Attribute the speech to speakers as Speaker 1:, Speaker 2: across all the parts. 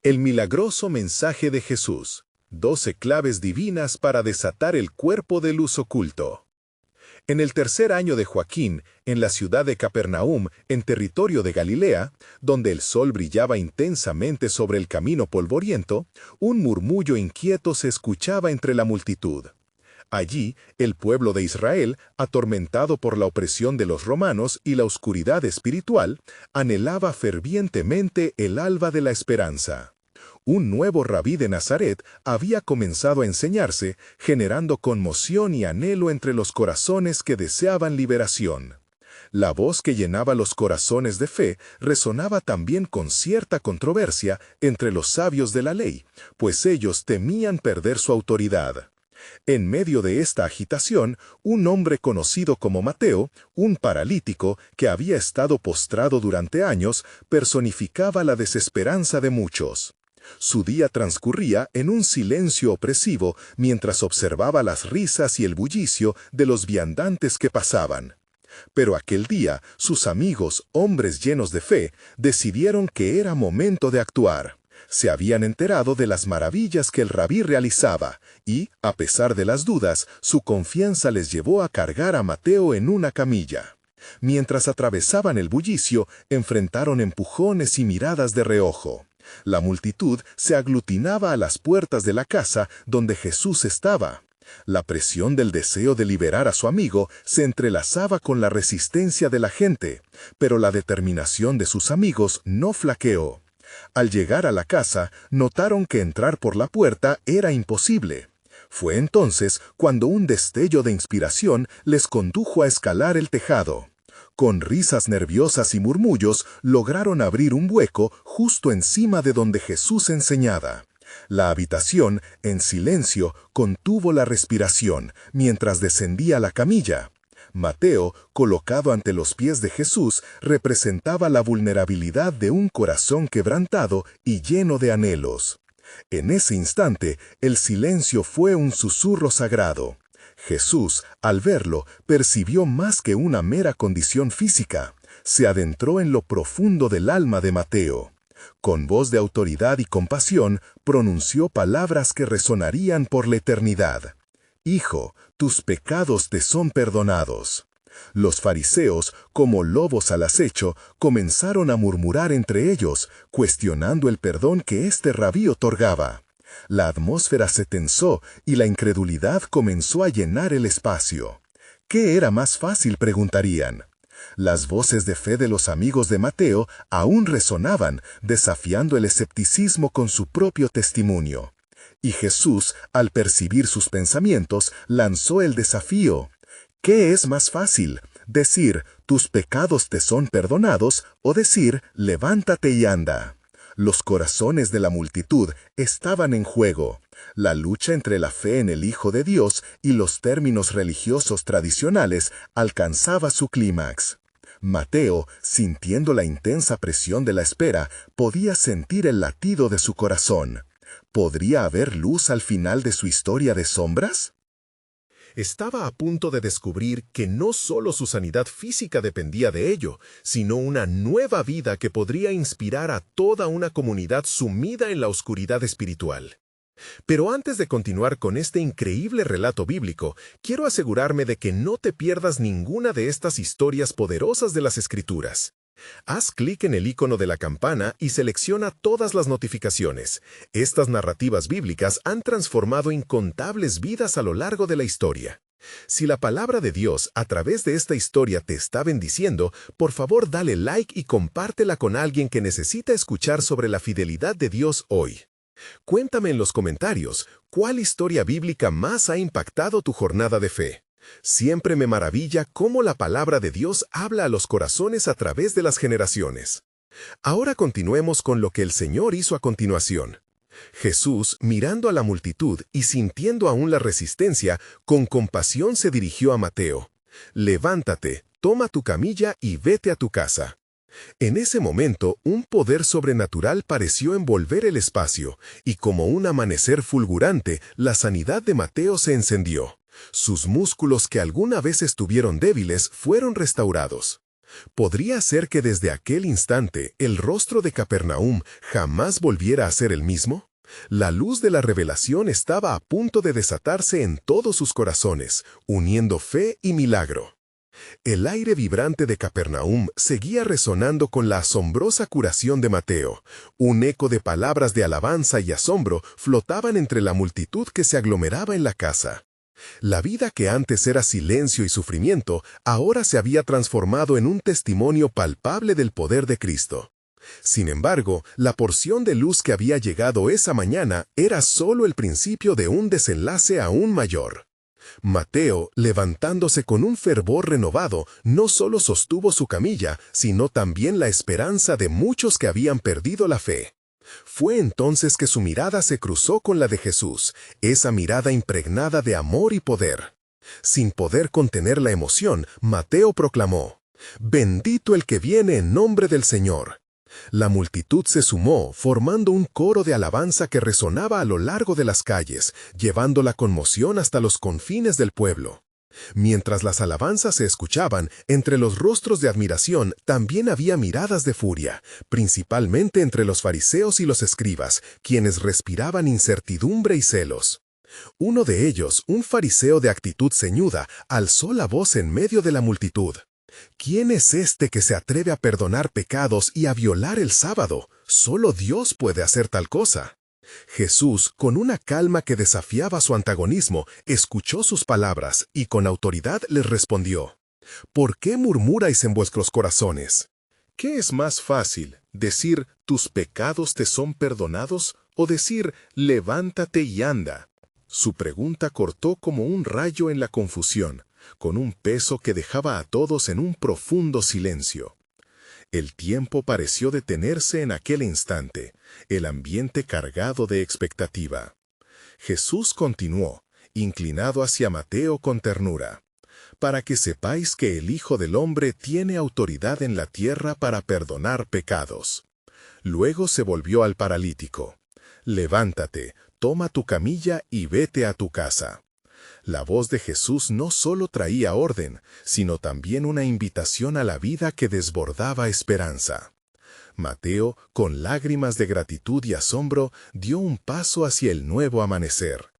Speaker 1: El milagroso mensaje de Jesús. 12 claves divinas para desatar el cuerpo de luz oculto. En el tercer año de Joaquín, en la ciudad de Capernaum, en territorio de Galilea, donde el sol brillaba intensamente sobre el camino polvoriento, un murmullo inquieto se escuchaba entre la multitud. Allí, el pueblo de Israel, atormentado por la opresión de los romanos y la oscuridad espiritual, anhelaba fervientemente el alba de la esperanza. Un nuevo rabí de Nazaret había comenzado a enseñarse, generando conmoción y anhelo entre los corazones que deseaban liberación. La voz que llenaba los corazones de fe resonaba también con cierta controversia entre los sabios de la ley, pues ellos temían perder su autoridad. En medio de esta agitación, un hombre conocido como Mateo, un paralítico que había estado postrado durante años, personificaba la desesperanza de muchos. Su día transcurría en un silencio opresivo mientras observaba las risas y el bullicio de los viandantes que pasaban. Pero aquel día, sus amigos, hombres llenos de fe, decidieron que era momento de actuar. Se habían enterado de las maravillas que el rabí realizaba y, a pesar de las dudas, su confianza les llevó a cargar a Mateo en una camilla. Mientras atravesaban el bullicio, enfrentaron empujones y miradas de reojo. La multitud se aglutinaba a las puertas de la casa donde Jesús estaba. La presión del deseo de liberar a su amigo se entrelazaba con la resistencia de la gente, pero la determinación de sus amigos no flaqueó. Al llegar a la casa, notaron que entrar por la puerta era imposible. Fue entonces cuando un destello de inspiración les condujo a escalar el tejado. Con risas nerviosas y murmullos, lograron abrir un hueco justo encima de donde Jesús enseñaba. La habitación, en silencio, contuvo la respiración mientras descendía la camilla. Mateo, colocado ante los pies de Jesús, representaba la vulnerabilidad de un corazón quebrantado y lleno de anhelos. En ese instante, el silencio fue un susurro sagrado. Jesús, al verlo, percibió más que una mera condición física. Se adentró en lo profundo del alma de Mateo. Con voz de autoridad y compasión, pronunció palabras que resonarían por la eternidad. «Hijo, tus pecados te son perdonados». Los fariseos, como lobos al acecho, comenzaron a murmurar entre ellos, cuestionando el perdón que este rabí otorgaba. La atmósfera se tensó y la incredulidad comenzó a llenar el espacio. ¿Qué era más fácil?, preguntarían. Las voces de fe de los amigos de Mateo aún resonaban, desafiando el escepticismo con su propio testimonio. Y Jesús, al percibir sus pensamientos, lanzó el desafío. ¿Qué es más fácil? ¿Decir, tus pecados te son perdonados, o decir, levántate y anda? Los corazones de la multitud estaban en juego. La lucha entre la fe en el Hijo de Dios y los términos religiosos tradicionales alcanzaba su clímax. Mateo, sintiendo la intensa presión de la espera, podía sentir el latido de su corazón. ¿Podría haber luz al final de su historia de sombras? Estaba a punto de descubrir que no solo su sanidad física dependía de ello, sino una nueva vida que podría inspirar a toda una comunidad sumida en la oscuridad espiritual. Pero antes de continuar con este increíble relato bíblico, quiero asegurarme de que no te pierdas ninguna de estas historias poderosas de las Escrituras. Haz clic en el icono de la campana y selecciona todas las notificaciones. Estas narrativas bíblicas han transformado incontables vidas a lo largo de la historia. Si la palabra de Dios a través de esta historia te está bendiciendo, por favor dale like y compártela con alguien que necesita escuchar sobre la fidelidad de Dios hoy. Cuéntame en los comentarios, ¿cuál historia bíblica más ha impactado tu jornada de fe? Siempre me maravilla cómo la palabra de Dios habla a los corazones a través de las generaciones. Ahora continuemos con lo que el Señor hizo a continuación. Jesús, mirando a la multitud y sintiendo aún la resistencia, con compasión se dirigió a Mateo. «Levántate, toma tu camilla y vete a tu casa». En ese momento, un poder sobrenatural pareció envolver el espacio, y como un amanecer fulgurante, la sanidad de Mateo se encendió. Sus músculos que alguna vez estuvieron débiles fueron restaurados. ¿Podría ser que desde aquel instante el rostro de Capernaum jamás volviera a ser el mismo? La luz de la revelación estaba a punto de desatarse en todos sus corazones, uniendo fe y milagro. El aire vibrante de Capernaum seguía resonando con la asombrosa curación de Mateo. Un eco de palabras de alabanza y asombro flotaban entre la multitud que se aglomeraba en la casa. La vida que antes era silencio y sufrimiento, ahora se había transformado en un testimonio palpable del poder de Cristo. Sin embargo, la porción de luz que había llegado esa mañana era solo el principio de un desenlace aún mayor. Mateo, levantándose con un fervor renovado, no solo sostuvo su camilla, sino también la esperanza de muchos que habían perdido la fe. Fue entonces que su mirada se cruzó con la de Jesús, esa mirada impregnada de amor y poder. Sin poder contener la emoción, Mateo proclamó: «Bendito el que viene en nombre del Señor». La multitud se sumó, formando un coro de alabanza que resonaba a lo largo de las calles, llevando la conmoción hasta los confines del pueblo. Mientras las alabanzas se escuchaban, entre los rostros de admiración también había miradas de furia, principalmente entre los fariseos y los escribas, quienes respiraban incertidumbre y celos. Uno de ellos, un fariseo de actitud ceñuda, alzó la voz en medio de la multitud. «¿Quién es este que se atreve a perdonar pecados y a violar el sábado? Solo Dios puede hacer tal cosa». Jesús, con una calma que desafiaba su antagonismo, escuchó sus palabras y con autoridad les respondió: «¿Por qué murmuráis en vuestros corazones? ¿Qué es más fácil, decir tus pecados te son perdonados o decir levántate y anda?» Su pregunta cortó como un rayo en la confusión, con un peso que dejaba a todos en un profundo silencio. El tiempo pareció detenerse en aquel instante, el ambiente cargado de expectativa. Jesús continuó, inclinado hacia Mateo con ternura: «Para que sepáis que el Hijo del Hombre tiene autoridad en la tierra para perdonar pecados». Luego se volvió al paralítico: «Levántate, toma tu camilla y vete a tu casa». La voz de Jesús no solo traía orden, sino también una invitación a la vida que desbordaba esperanza. Mateo, con lágrimas de gratitud y asombro, dio un paso hacia el nuevo amanecer.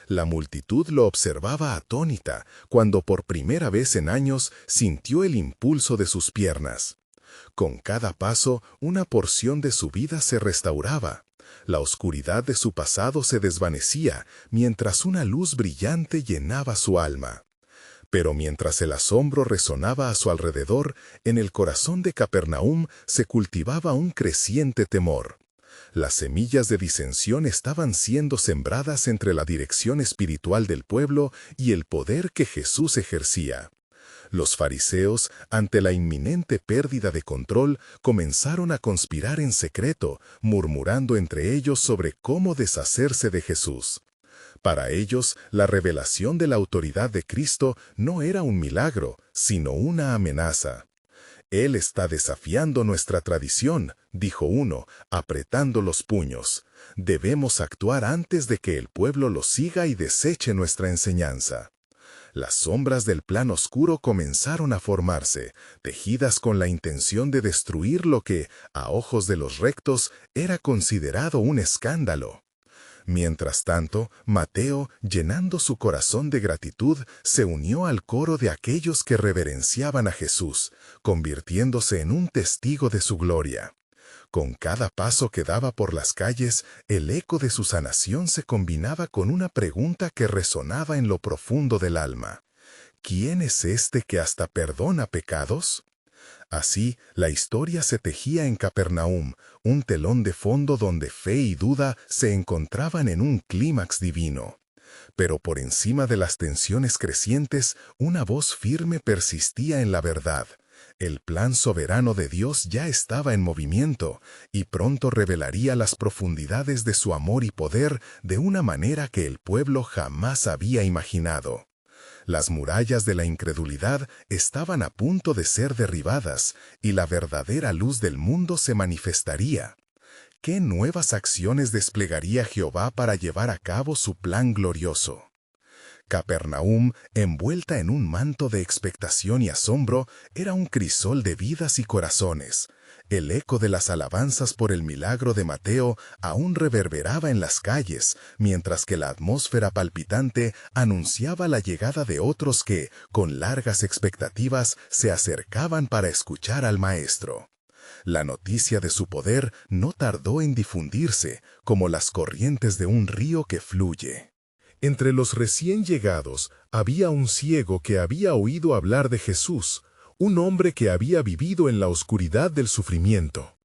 Speaker 1: La multitud lo observaba atónita, cuando por primera vez en años sintió el impulso de sus piernas. Con cada paso, una porción de su vida se restauraba. La oscuridad de su pasado se desvanecía, mientras una luz brillante llenaba su alma. Pero mientras el asombro resonaba a su alrededor, en el corazón de Capernaum se cultivaba un creciente temor. Las semillas de disensión estaban siendo sembradas entre la dirección espiritual del pueblo y el poder que Jesús ejercía. Los fariseos, ante la inminente pérdida de control, comenzaron a conspirar en secreto, murmurando entre ellos sobre cómo deshacerse de Jesús. Para ellos, la revelación de la autoridad de Cristo no era un milagro, sino una amenaza. «Él está desafiando nuestra tradición», dijo uno, apretando los puños. «Debemos actuar antes de que el pueblo lo siga y deseche nuestra enseñanza». Las sombras del plan oscuro comenzaron a formarse, tejidas con la intención de destruir lo que, a ojos de los rectos, era considerado un escándalo. Mientras tanto, Mateo, llenando su corazón de gratitud, se unió al coro de aquellos que reverenciaban a Jesús, convirtiéndose en un testigo de su gloria. Con cada paso que daba por las calles, el eco de su sanación se combinaba con una pregunta que resonaba en lo profundo del alma: ¿quién es este que hasta perdona pecados? Así, la historia se tejía en Capernaum, un telón de fondo donde fe y duda se encontraban en un clímax divino. Pero por encima de las tensiones crecientes, una voz firme persistía en la verdad. El plan soberano de Dios ya estaba en movimiento, y pronto revelaría las profundidades de su amor y poder de una manera que el pueblo jamás había imaginado. Las murallas de la incredulidad estaban a punto de ser derribadas, y la verdadera luz del mundo se manifestaría. ¿Qué nuevas acciones desplegaría Jehová para llevar a cabo su plan glorioso?
Speaker 2: Capernaum, envuelta en un manto de expectación y asombro, era un crisol de vidas y corazones. El eco de las alabanzas por el milagro de Mateo aún reverberaba en las calles, mientras que la atmósfera palpitante anunciaba la llegada de otros que, con largas expectativas, se acercaban para escuchar al Maestro. La noticia de su poder no tardó en difundirse, como las corrientes de un río que fluye.
Speaker 1: Entre los recién llegados había un ciego que había oído hablar de Jesús, un hombre que había vivido en la oscuridad del sufrimiento.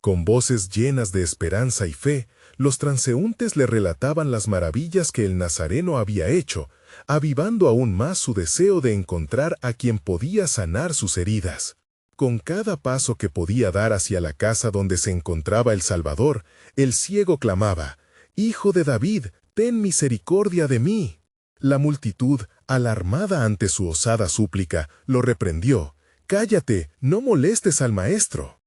Speaker 1: Con voces llenas de esperanza y fe, los transeúntes le relataban las maravillas que el Nazareno había hecho, avivando aún más su deseo de encontrar a quien podía sanar sus heridas. Con cada paso que podía dar hacia la casa donde se encontraba el Salvador, el ciego clamaba: «Hijo de David, ten misericordia de mí». La multitud, alarmada ante su osada súplica, lo reprendió: «Cállate, no molestes al Maestro».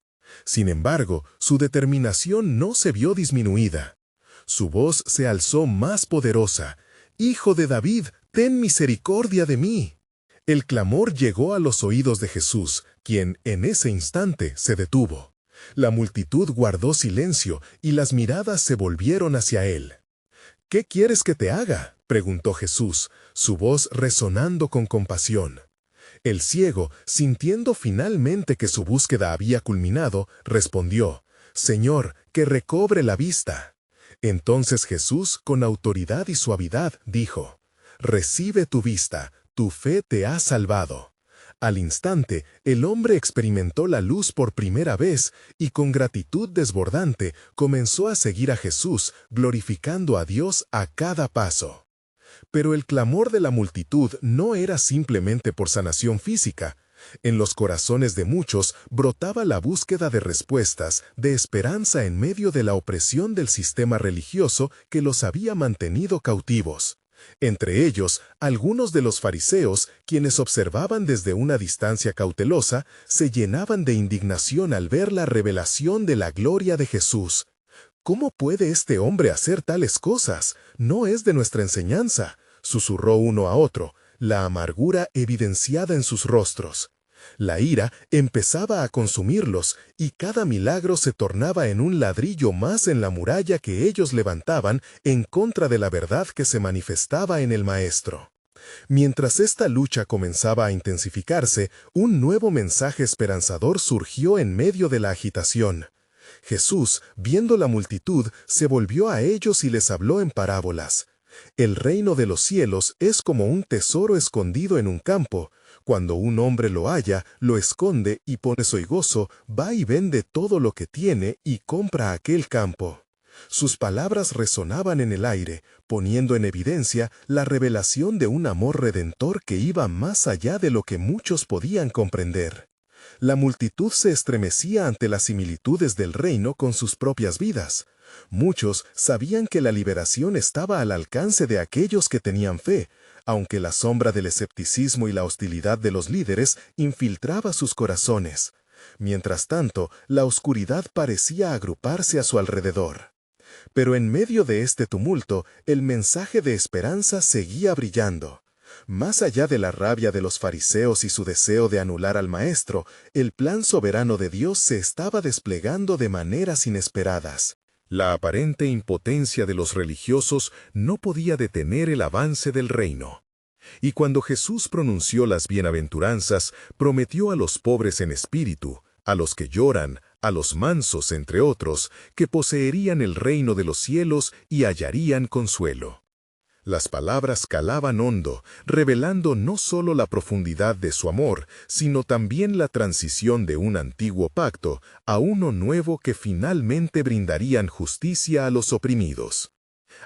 Speaker 1: Sin embargo, su determinación no se vio disminuida. Su voz se alzó más poderosa: «Hijo de David, ten misericordia de mí». El clamor llegó a los oídos de Jesús, quien en ese instante se detuvo. La multitud guardó silencio y las miradas se volvieron hacia él. «¿Qué quieres que te haga?», preguntó Jesús, su voz resonando con compasión. El ciego, sintiendo finalmente que su búsqueda había culminado, respondió: «Señor, que recobre la vista». Entonces Jesús, con autoridad y suavidad, dijo: «Recibe tu vista, tu fe te ha salvado». Al instante, el hombre experimentó la luz por primera vez y con gratitud desbordante comenzó a seguir a Jesús, glorificando a Dios a cada paso. Pero el clamor de la multitud no era simplemente por sanación física. En los corazones de muchos brotaba la búsqueda de respuestas, de esperanza en medio de la opresión del sistema religioso que los había mantenido cautivos. Entre ellos, algunos de los fariseos, quienes observaban desde una distancia cautelosa, se llenaban de indignación al ver la revelación de la gloria de Jesús. «¿Cómo puede este hombre hacer tales cosas? No es de nuestra enseñanza», susurró uno a otro, la amargura evidenciada en sus rostros. La ira empezaba a consumirlos y cada milagro se tornaba en un ladrillo más en la muralla que ellos levantaban en contra de la verdad que se manifestaba en el Maestro. Mientras esta lucha comenzaba a intensificarse, un nuevo mensaje esperanzador surgió en medio de la agitación. Jesús, viendo la multitud, se volvió a ellos y les habló en parábolas. «El reino de los cielos es como un tesoro escondido en un campo. Cuando un hombre lo halla, lo esconde y pone su gozo, va y vende todo lo que tiene y compra aquel campo». Sus palabras resonaban en el aire, poniendo en evidencia la revelación de un amor redentor que iba más allá de lo que muchos podían comprender. La multitud se estremecía ante las similitudes del reino con sus propias vidas. Muchos sabían que la liberación estaba al alcance de aquellos que tenían fe, aunque la sombra del escepticismo y la hostilidad de los líderes infiltraba sus corazones. Mientras tanto, la oscuridad parecía agruparse a su alrededor. Pero en medio de este tumulto, el mensaje de esperanza seguía brillando. Más allá de la rabia de los fariseos y su deseo de anular al Maestro, el plan soberano de Dios se estaba desplegando de maneras inesperadas.
Speaker 2: La aparente impotencia de los religiosos no podía detener el avance del reino. Y cuando Jesús pronunció las bienaventuranzas, prometió a los pobres en espíritu, a los que lloran, a los mansos, entre otros, que poseerían el reino de los cielos y hallarían consuelo. Las palabras calaban hondo, revelando no solo la profundidad de su amor, sino también la transición de un antiguo pacto a uno nuevo que finalmente brindarían justicia a los oprimidos.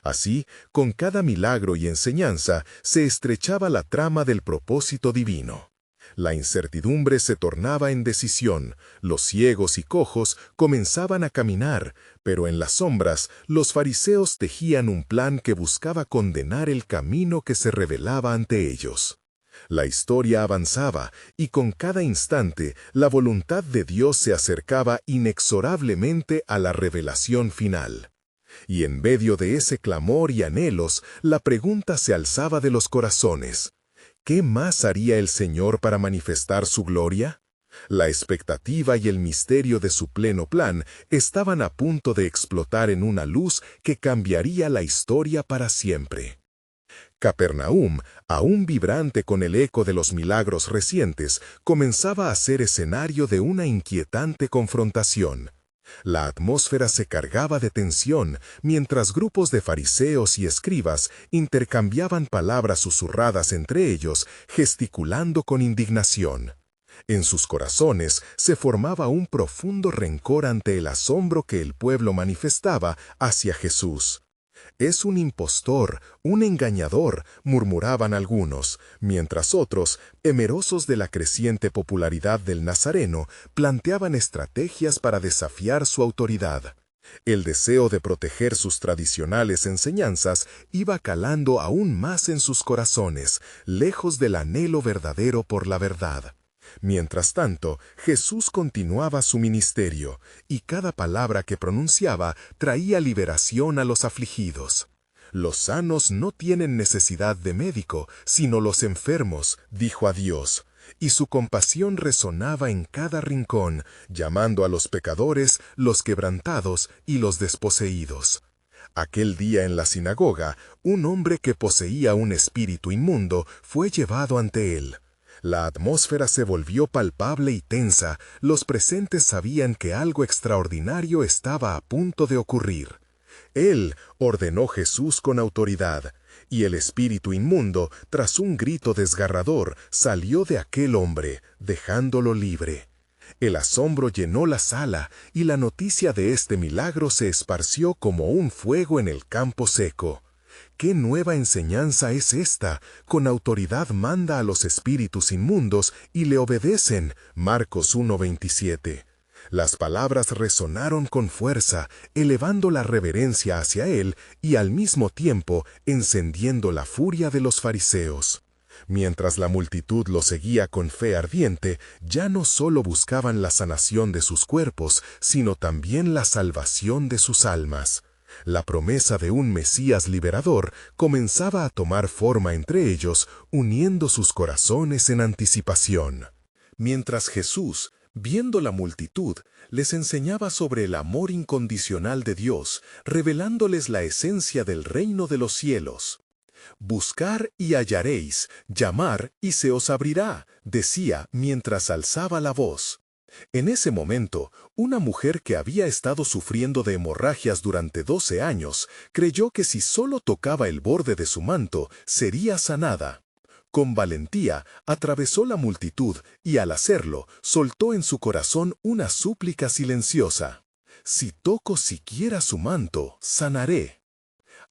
Speaker 2: Así, con cada milagro y enseñanza, se estrechaba la trama del propósito divino. La incertidumbre se tornaba en decisión, los ciegos y cojos comenzaban a caminar, pero en las sombras los fariseos tejían un plan que buscaba condenar el camino que se revelaba ante ellos. La historia avanzaba, y con cada instante la voluntad de Dios se acercaba inexorablemente a la revelación final. Y en medio de ese clamor y anhelos, la pregunta se alzaba de los corazones. ¿Qué más haría el Señor para manifestar su gloria? La expectativa y el misterio de su pleno plan estaban a punto de explotar en una luz que cambiaría la historia para siempre. Capernaum, aún vibrante con el eco de los milagros recientes, comenzaba a ser escenario de una inquietante confrontación. La atmósfera se cargaba de tensión mientras grupos de fariseos y escribas intercambiaban palabras susurradas entre ellos, gesticulando con indignación. En sus corazones se formaba un profundo rencor ante el asombro que el pueblo manifestaba hacia Jesús. «Es un impostor, un engañador», murmuraban algunos, mientras otros, temerosos de la creciente popularidad del Nazareno, planteaban estrategias para desafiar su autoridad. El deseo de proteger sus tradicionales enseñanzas iba calando aún más en sus corazones, lejos del anhelo verdadero por la verdad. Mientras tanto, Jesús continuaba su ministerio, y cada palabra que pronunciaba traía liberación a los afligidos. «Los sanos no tienen necesidad de médico, sino los enfermos», dijo a Dios, y su compasión resonaba en cada rincón, llamando a los pecadores, los quebrantados y los desposeídos. Aquel día en la sinagoga, un hombre que poseía un espíritu inmundo fue llevado ante él. La atmósfera se volvió palpable y tensa, los presentes sabían que algo extraordinario estaba a punto de ocurrir. «Él», ordenó Jesús con autoridad, y el espíritu inmundo, tras un grito desgarrador, salió de aquel hombre, dejándolo libre. El asombro llenó la sala, y la noticia de este milagro se esparció como un fuego en el campo seco. ¿Qué nueva enseñanza es esta? Con autoridad manda a los espíritus inmundos y le obedecen. Marcos 1:27. Las palabras resonaron con fuerza, elevando la reverencia hacia él y al mismo tiempo encendiendo la furia de los fariseos. Mientras la multitud lo seguía con fe ardiente, ya no solo buscaban la sanación de sus cuerpos, sino también la salvación de sus almas. La promesa de un Mesías liberador comenzaba a tomar forma entre ellos, uniendo sus corazones en anticipación. Mientras Jesús, viendo la multitud, les enseñaba sobre el amor incondicional de Dios, revelándoles la esencia del reino de los cielos. «Buscar y hallaréis, llamar y se os abrirá», decía mientras alzaba la voz. En ese momento, una mujer que había estado sufriendo de hemorragias durante 12 años, creyó que si solo tocaba el borde de su manto, sería sanada. Con valentía, atravesó la multitud y al hacerlo, soltó en su corazón una súplica silenciosa. «Si toco siquiera su manto, sanaré».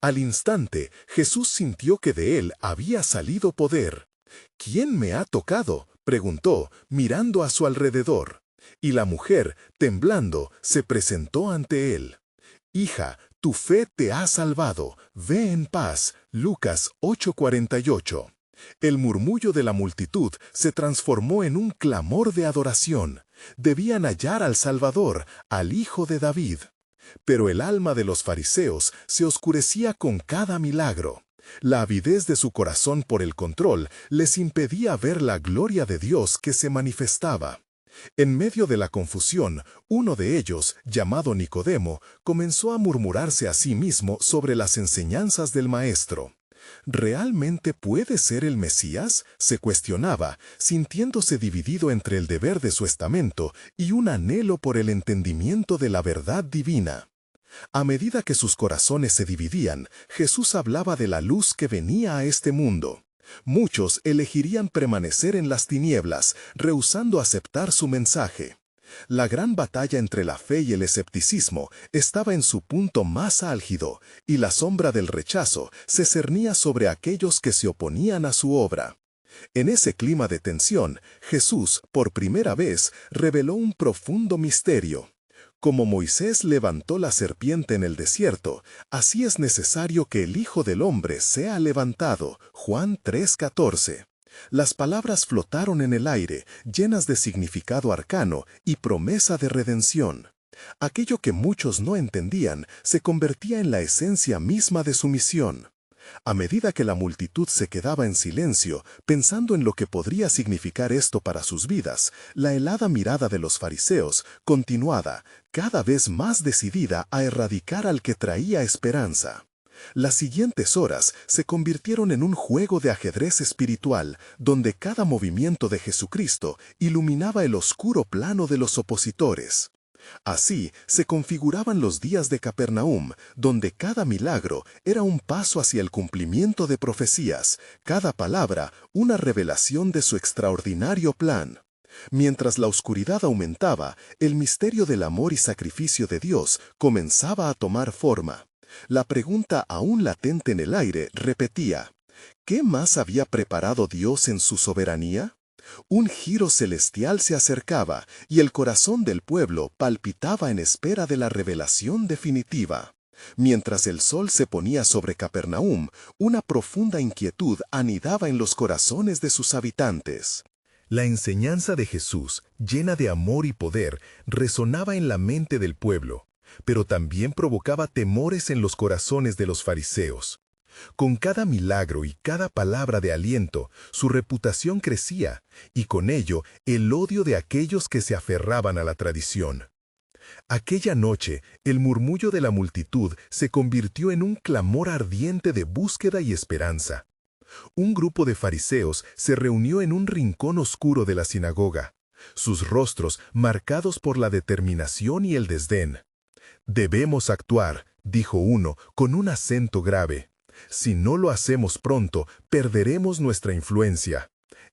Speaker 2: Al instante, Jesús sintió que de él había salido poder. «¿Quién me ha tocado?», preguntó, mirando a su alrededor. Y la mujer, temblando, se presentó ante él. «Hija, tu fe te ha salvado. Ve en paz». Lucas 8:48. El murmullo de la multitud se transformó en un clamor de adoración. Debían hallar al Salvador, al Hijo de David. Pero el alma de los fariseos se oscurecía con cada milagro. La avidez de su corazón por el control les impedía ver la gloria de Dios que se manifestaba. En medio de la confusión, uno de ellos, llamado Nicodemo, comenzó a murmurarse a sí mismo sobre las enseñanzas del Maestro. ¿Realmente puede ser el Mesías?, se cuestionaba, sintiéndose dividido entre el deber de su estamento y un anhelo por el entendimiento de la verdad divina. A medida que sus corazones se dividían, Jesús hablaba de la luz que venía a este mundo. Muchos elegirían permanecer en las tinieblas, rehusando aceptar su mensaje. La gran batalla entre la fe y el escepticismo estaba en su punto más álgido, y la sombra del rechazo se cernía sobre aquellos que se oponían a su obra. En ese clima de tensión, Jesús, por primera vez, reveló un profundo misterio. Como Moisés levantó la serpiente en el desierto, así es necesario que el Hijo del Hombre sea levantado. Juan 3:14. Las palabras flotaron en el aire, llenas de significado arcano y promesa de redención. Aquello que muchos no entendían se convertía en la esencia misma de su misión. A medida que la multitud se quedaba en silencio, pensando en lo que podría significar esto para sus vidas, la helada mirada de los fariseos continuaba, cada vez más decidida a erradicar al que traía esperanza. Las siguientes horas se convirtieron en un juego de ajedrez espiritual, donde cada movimiento de Jesucristo iluminaba el oscuro plano de los opositores. Así se configuraban los días de Capernaum, donde cada milagro era un paso hacia el cumplimiento de profecías, cada palabra una revelación de su extraordinario plan. Mientras la oscuridad aumentaba, el misterio del amor y sacrificio de Dios comenzaba a tomar forma. La pregunta aún latente en el aire repetía: ¿qué más había preparado Dios en su soberanía? Un giro celestial se acercaba y el corazón del pueblo palpitaba en espera de la revelación definitiva. Mientras el sol se ponía sobre Capernaum, una profunda inquietud anidaba en los corazones de sus habitantes.
Speaker 1: La enseñanza de Jesús, llena de amor y poder, resonaba en la mente del pueblo, pero también provocaba temores en los corazones de los fariseos. Con cada milagro y cada palabra de aliento, su reputación crecía, y con ello el odio de aquellos que se aferraban a la tradición. Aquella noche, el murmullo de la multitud se convirtió en un clamor ardiente de búsqueda y esperanza. Un grupo de fariseos se reunió en un rincón oscuro de la sinagoga, sus rostros marcados por la determinación y el desdén. «Debemos actuar», dijo uno con un acento grave. «Si no lo hacemos pronto, perderemos nuestra influencia.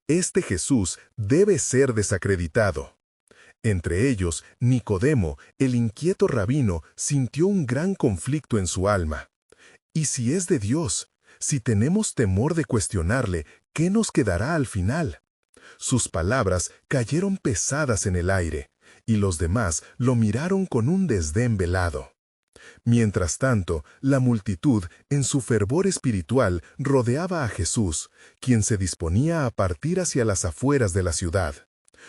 Speaker 1: Este Jesús debe ser desacreditado». Entre ellos, Nicodemo, el inquieto rabino, sintió un gran conflicto en su alma. ¿Y si es de Dios? Si tenemos temor de cuestionarle, ¿qué nos quedará al final? Sus palabras cayeron pesadas en el aire, y los demás lo miraron con un desdén velado. Mientras tanto, la multitud, en su fervor espiritual, rodeaba a Jesús, quien se disponía a partir hacia las afueras de la ciudad.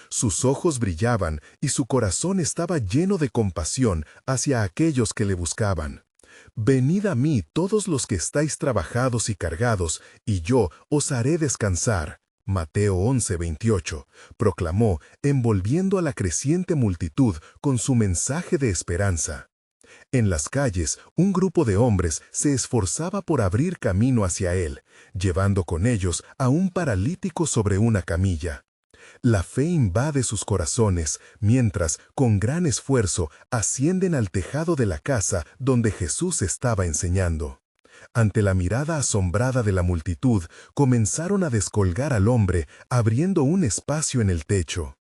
Speaker 1: Sus ojos brillaban y su corazón estaba lleno de compasión hacia aquellos que le buscaban. «Venid a mí todos los que estáis trabajados y cargados, y yo os haré descansar». Mateo 11:28, proclamó, envolviendo a la creciente multitud con su mensaje de esperanza. En las calles, un grupo de hombres se esforzaba por abrir camino hacia él, llevando con ellos a un paralítico sobre una camilla. La fe invade sus corazones, mientras, con gran esfuerzo, ascienden al tejado de la casa donde Jesús estaba enseñando. Ante la mirada asombrada de la multitud, comenzaron a descolgar al hombre, abriendo un espacio en el techo.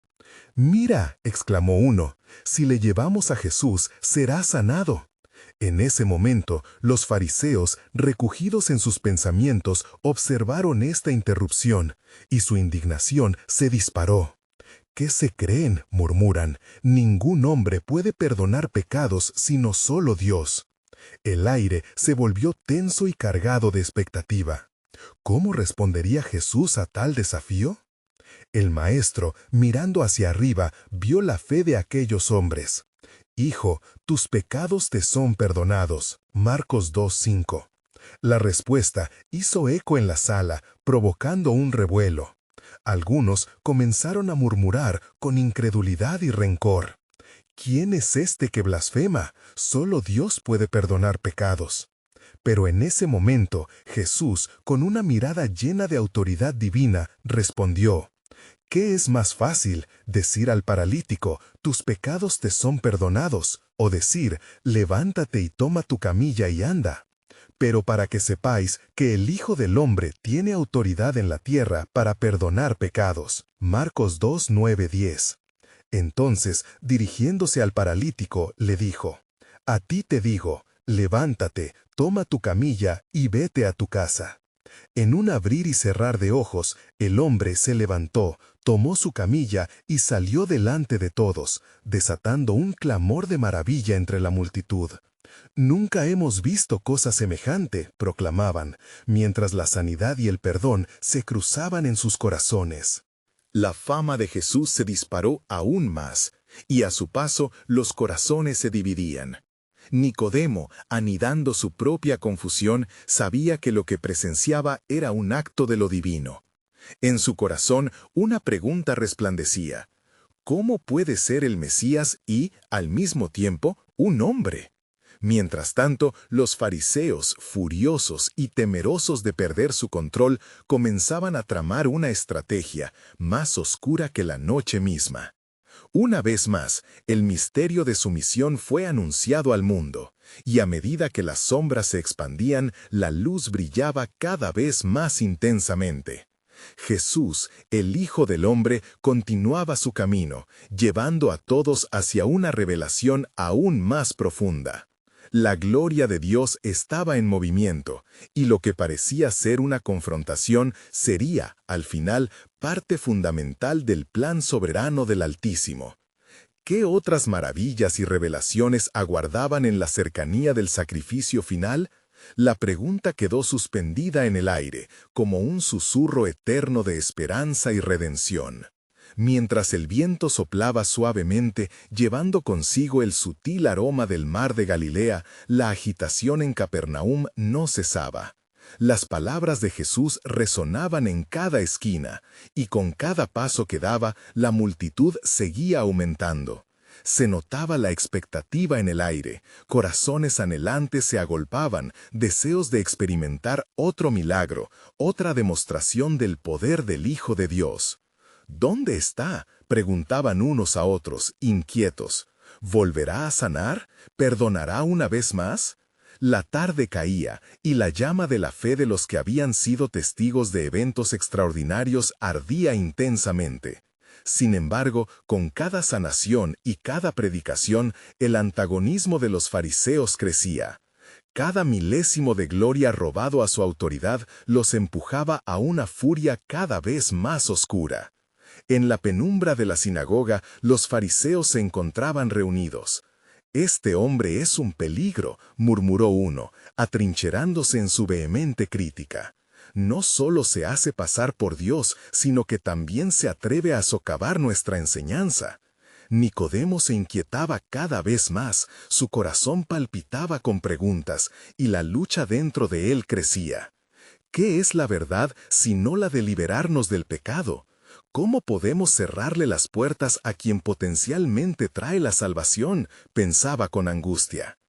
Speaker 1: «Mira», exclamó uno, «si le llevamos a Jesús, será sanado». En ese momento, los fariseos, recogidos en sus pensamientos, observaron esta interrupción, y su indignación se disparó. «¿Qué se creen?», murmuran. «Ningún hombre puede perdonar pecados sino solo Dios». El aire se volvió tenso y cargado de expectativa. ¿Cómo respondería Jesús a tal desafío? El maestro, mirando hacia arriba, vio la fe de aquellos hombres. «Hijo, tus pecados te son perdonados». Marcos 2:5. La respuesta hizo eco en la sala, provocando un revuelo. Algunos comenzaron a murmurar con incredulidad y rencor. «¿Quién es este que blasfema? Solo Dios puede perdonar pecados». Pero en ese momento, Jesús, con una mirada llena de autoridad divina, respondió: «¿Qué es más fácil, decir al paralítico, tus pecados te son perdonados, o decir, levántate y toma tu camilla y anda? Pero para que sepáis que el Hijo del Hombre tiene autoridad en la tierra para perdonar pecados». Marcos 2:9-10. Entonces, dirigiéndose al paralítico, le dijo: «A ti te digo, levántate, toma tu camilla y vete a tu casa». En un abrir y cerrar de ojos, el hombre se levantó, tomó su camilla y salió delante de todos, desatando un clamor de maravilla entre la multitud. «Nunca hemos visto cosa semejante», proclamaban, mientras la sanidad y el perdón se cruzaban en sus corazones. La fama de Jesús se disparó aún más.
Speaker 2: Y a su paso los corazones se dividían. Nicodemo, anidando su propia confusión, sabía que lo que presenciaba era un acto de lo divino. En su corazón una pregunta resplandecía: ¿cómo puede ser el Mesías y, al mismo tiempo, un hombre? Mientras tanto, los fariseos, furiosos y temerosos de perder su control, comenzaban a tramar una estrategia más oscura que la noche misma. Una vez más, el misterio de su misión fue anunciado al mundo, y a medida que las sombras se expandían, la luz brillaba cada vez más intensamente. Jesús, el Hijo del Hombre, continuaba su camino, llevando a todos hacia una revelación aún más profunda. La gloria de Dios estaba en movimiento, y lo que parecía ser una confrontación sería, al final, parte fundamental del plan soberano del Altísimo. ¿Qué otras maravillas y revelaciones aguardaban en la cercanía del sacrificio final? La pregunta quedó suspendida en el aire, como un susurro eterno de esperanza y redención. Mientras el viento soplaba suavemente, llevando consigo el sutil aroma del mar de Galilea, la agitación en Capernaum no cesaba. Las palabras de Jesús resonaban en cada esquina, y con cada paso que daba, la multitud seguía aumentando. Se notaba la expectativa en el aire, corazones anhelantes se agolpaban, deseos de experimentar otro milagro, otra demostración del poder del Hijo de Dios. ¿Dónde está?, preguntaban unos a otros, inquietos. ¿Volverá a sanar? ¿Perdonará una vez más? La tarde caía, y la llama de la fe de los que habían sido testigos de eventos extraordinarios ardía intensamente. Sin embargo, con cada sanación y cada predicación, el antagonismo de los fariseos crecía. Cada milésimo de gloria robado a su autoridad los empujaba a una furia cada vez más oscura. En la penumbra de la sinagoga, los fariseos se encontraban reunidos. «Este hombre es un peligro», murmuró uno, atrincherándose en su vehemente crítica. «No solo se hace pasar por Dios, sino que también se atreve a socavar nuestra enseñanza». Nicodemo se inquietaba cada vez más, su corazón palpitaba con preguntas, y la lucha dentro de él crecía. ¿Qué es la verdad sino la de liberarnos del pecado? ¿Cómo podemos cerrarle las puertas a quien potencialmente trae la salvación?, pensaba con angustia.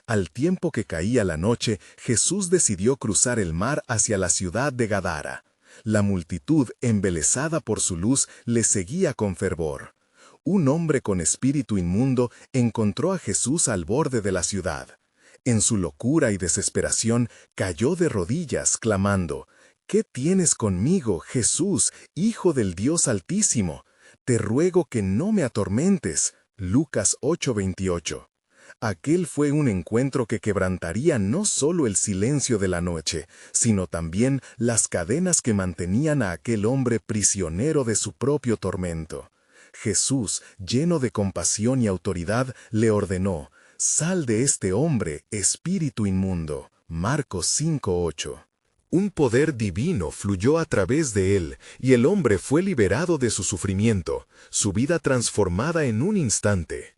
Speaker 2: Al tiempo que caía la noche, Jesús decidió cruzar el mar hacia la ciudad de Gadara. La multitud, embelesada por su luz, le seguía con fervor. Un hombre con espíritu inmundo encontró a Jesús al borde de la ciudad. En su locura y desesperación, cayó de rodillas, clamando: «¿Qué tienes conmigo, Jesús, Hijo del Dios Altísimo? Te ruego que no me atormentes». Lucas 8:28. Aquel fue un encuentro que quebrantaría no solo el silencio de la noche, sino también las cadenas que mantenían a aquel hombre prisionero de su propio tormento. Jesús, lleno de compasión y autoridad, le ordenó: «Sal de este hombre, espíritu inmundo». Marcos 5:8. Un poder divino fluyó a través de él, y el hombre fue liberado de su sufrimiento, su vida transformada en un instante.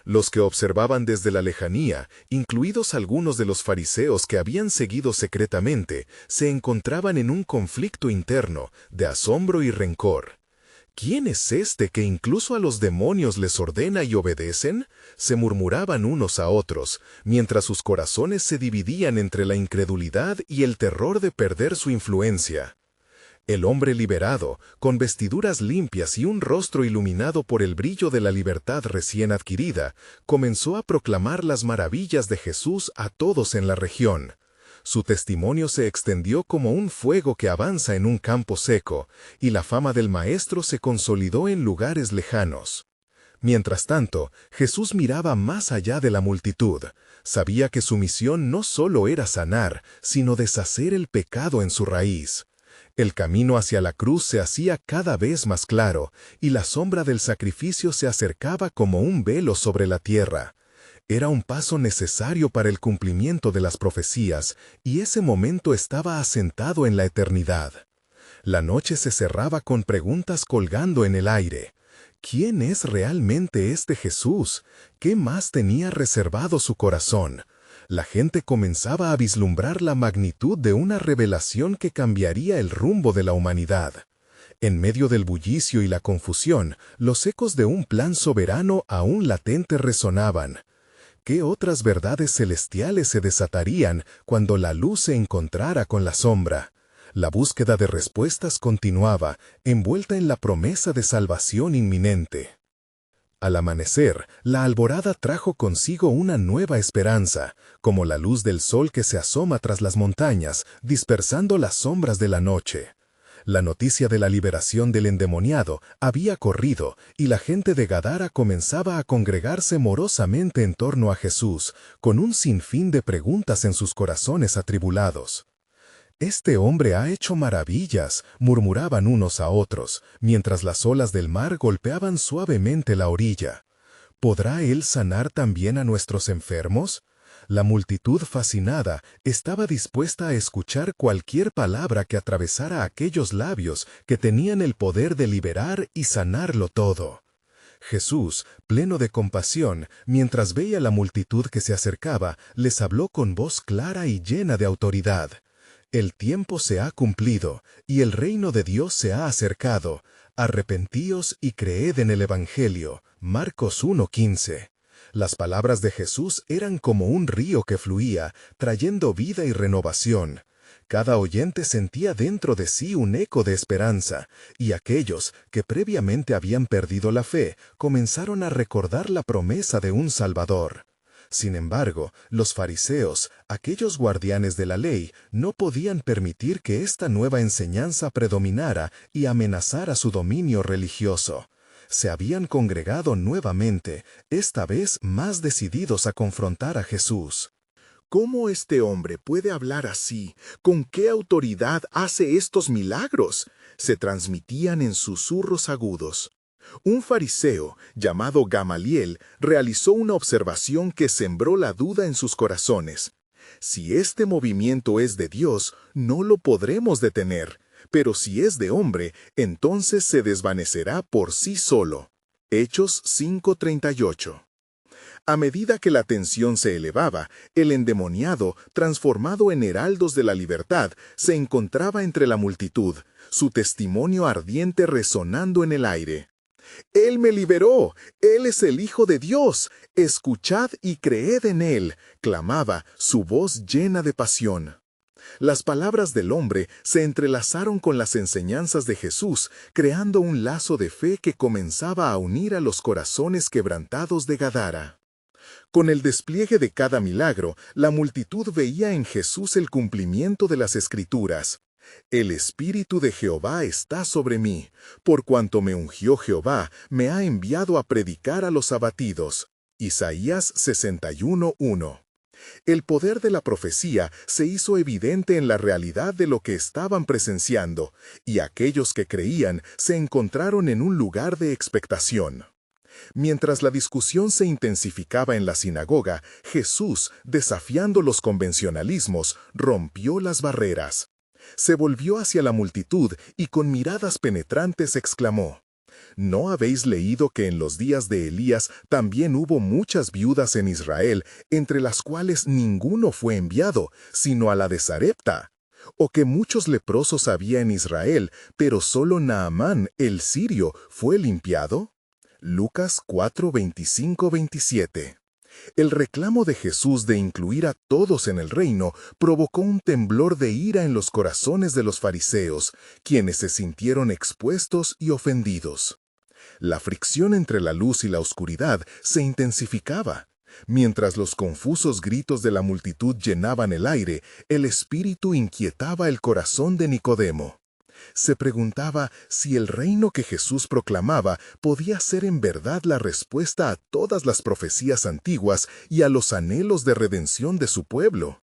Speaker 2: Los que observaban desde la lejanía, incluidos algunos de los fariseos que habían seguido secretamente, se encontraban en un conflicto interno, de asombro y rencor. «¿Quién es este que incluso a los demonios les ordena y obedecen?», se murmuraban unos a otros, mientras sus corazones se dividían entre la incredulidad y el terror de perder su influencia. El hombre liberado, con vestiduras limpias y un rostro iluminado por el brillo de la libertad recién adquirida, comenzó a proclamar las maravillas de Jesús a todos en la región. Su testimonio se extendió como un fuego que avanza en un campo seco, y la fama del Maestro se consolidó en lugares lejanos. Mientras tanto, Jesús miraba más allá de la multitud. Sabía que su misión no solo era sanar, sino deshacer el pecado en su raíz. El camino hacia la cruz se hacía cada vez más claro, y la sombra del sacrificio se acercaba como un velo sobre la tierra. Era un paso necesario para el cumplimiento de las profecías, y ese momento estaba asentado en la eternidad. La noche se cerraba con preguntas colgando en el aire. ¿Quién es realmente este Jesús? ¿Qué más tenía reservado su corazón? La gente comenzaba a vislumbrar la magnitud de una revelación que cambiaría el rumbo de la humanidad. En medio del bullicio y la confusión, los ecos de un plan soberano aún latente resonaban. ¿Qué otras verdades celestiales se desatarían cuando la luz se encontrara con la sombra? La búsqueda de respuestas continuaba, envuelta en la promesa de salvación inminente. Al amanecer, la alborada trajo consigo una nueva esperanza, como la luz del sol que se asoma tras las montañas, dispersando las sombras de la noche. La noticia de la liberación del endemoniado había corrido y la gente de Gadara comenzaba a congregarse morosamente en torno a Jesús, con un sinfín de preguntas en sus corazones atribulados. «Este hombre ha hecho maravillas», murmuraban unos a otros, mientras las olas del mar golpeaban suavemente la orilla. ¿Podrá él sanar también a nuestros enfermos? La multitud fascinada estaba dispuesta a escuchar cualquier palabra que atravesara aquellos labios que tenían el poder de liberar y sanarlo todo. Jesús, pleno de compasión, mientras veía la multitud que se acercaba, les habló con voz clara y llena de autoridad. «El tiempo se ha cumplido, y el reino de Dios se ha acercado. Arrepentíos y creed en el Evangelio». Marcos 1:15. Las palabras de Jesús eran como un río que fluía, trayendo vida y renovación. Cada oyente sentía dentro de sí un eco de esperanza, y aquellos que previamente habían perdido la fe comenzaron a recordar la promesa de un Salvador. Sin embargo, los fariseos, aquellos guardianes de la ley, no podían permitir que esta nueva enseñanza predominara y amenazara su dominio religioso. Se habían congregado nuevamente, esta vez más decididos a confrontar a Jesús.
Speaker 3: ¿Cómo este hombre puede hablar así? ¿Con qué autoridad hace estos milagros?, se transmitían en susurros agudos. Un fariseo, llamado Gamaliel, realizó una observación que sembró la duda en sus corazones. Si este movimiento es de Dios, no lo podremos detener, pero si es de hombre, entonces se desvanecerá por sí solo. Hechos 5:38. A medida que la tensión se elevaba, el endemoniado, transformado en heraldos de la libertad, se encontraba entre la multitud, su testimonio ardiente resonando en el aire. «Él me liberó, Él es el Hijo de Dios, escuchad y creed en Él», clamaba, su voz llena de pasión. Las palabras del hombre se entrelazaron con las enseñanzas de Jesús, creando un lazo de fe que comenzaba a unir a los corazones quebrantados de Gadara. Con el despliegue de cada milagro, la multitud veía en Jesús el cumplimiento de las Escrituras. «El Espíritu de Jehová está sobre mí, por cuanto me ungió Jehová, me ha enviado a predicar a los abatidos». Isaías 61:1. El poder de la profecía se hizo evidente en la realidad de lo que estaban presenciando, y aquellos que creían se encontraron en un lugar de expectación. Mientras la discusión se intensificaba en la sinagoga, Jesús, desafiando los convencionalismos, rompió las barreras. Se volvió hacia la multitud y con miradas penetrantes exclamó: ¿No habéis leído que en los días de Elías también hubo muchas viudas en Israel, entre las cuales ninguno fue enviado, sino a la de Sarepta? ¿O que muchos leprosos había en Israel, pero solo Naamán, el sirio, fue limpiado? Lucas 4:25-27. El reclamo de Jesús de incluir a todos en el reino provocó un temblor de ira en los corazones de los fariseos, quienes se sintieron expuestos y ofendidos. La fricción entre la luz y la oscuridad se intensificaba. Mientras los confusos gritos de la multitud llenaban el aire, el espíritu inquietaba el corazón de Nicodemo. Se preguntaba si el reino que Jesús proclamaba podía ser en verdad la respuesta a todas las profecías antiguas y a los anhelos de redención de su pueblo.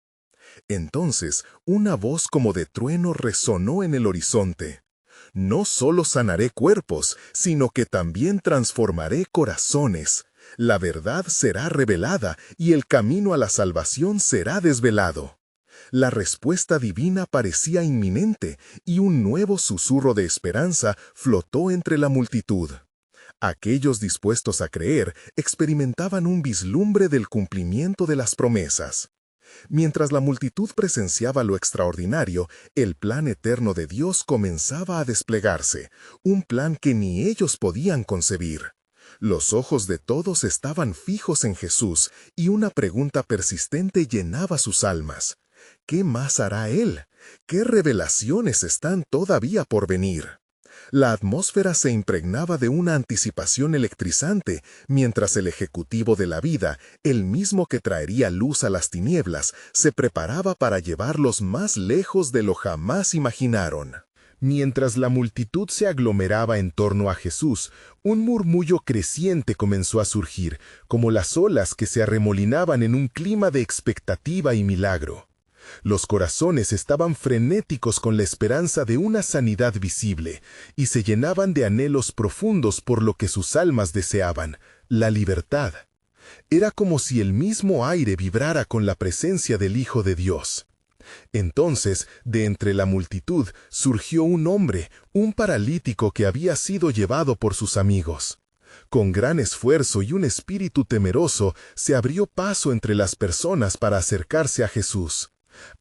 Speaker 3: Entonces, una voz como de trueno resonó en el horizonte. «No solo sanaré cuerpos, sino que también transformaré corazones. La verdad será revelada y el camino a la salvación será desvelado». La respuesta divina parecía inminente y un nuevo susurro de esperanza flotó entre la multitud. Aquellos dispuestos a creer experimentaban un vislumbre del cumplimiento de las promesas. Mientras la multitud presenciaba lo extraordinario, el plan eterno de Dios comenzaba a desplegarse, un plan que ni ellos podían concebir. Los ojos de todos estaban fijos en Jesús y una pregunta persistente llenaba sus almas. ¿Qué más hará Él? ¿Qué revelaciones están todavía por venir? La atmósfera se impregnaba de una anticipación electrizante, mientras el ejecutivo de la vida, el mismo que traería luz a las tinieblas, se preparaba para llevarlos más lejos de lo jamás imaginaron.
Speaker 1: Mientras la multitud se aglomeraba en torno a Jesús, un murmullo creciente comenzó a surgir, como las olas que se arremolinaban en un clima de expectativa y milagro. Los corazones estaban frenéticos con la esperanza de una sanidad visible, y se llenaban de anhelos profundos por lo que sus almas deseaban, la libertad. Era como si el mismo aire vibrara con la presencia del Hijo de Dios. Entonces, de entre la multitud, surgió un hombre, un paralítico que había sido llevado por sus amigos. Con gran esfuerzo y un espíritu temeroso, se abrió paso entre las personas para acercarse a Jesús.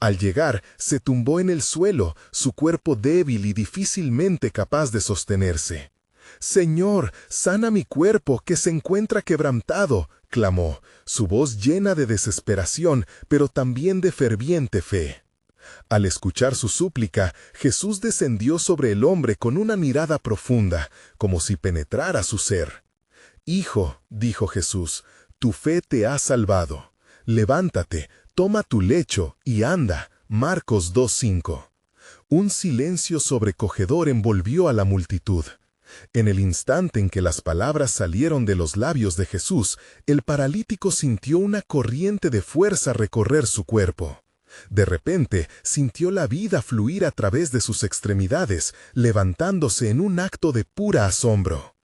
Speaker 1: Al llegar, se tumbó en el suelo, su cuerpo débil y difícilmente capaz de sostenerse. «Señor, sana mi cuerpo, que se encuentra quebrantado», clamó, su voz llena de desesperación, pero también de ferviente fe. Al escuchar su súplica, Jesús descendió sobre el hombre con una mirada profunda, como si penetrara su ser. «Hijo», dijo Jesús, «tu fe te ha salvado. Levántate, toma tu lecho y anda». Marcos 2:5. Un silencio sobrecogedor envolvió a la multitud. En el instante en que las palabras salieron de los labios de Jesús, el paralítico sintió una corriente de fuerza recorrer su cuerpo. De repente, sintió la vida fluir a través de sus extremidades, levantándose en un acto de pura asombro.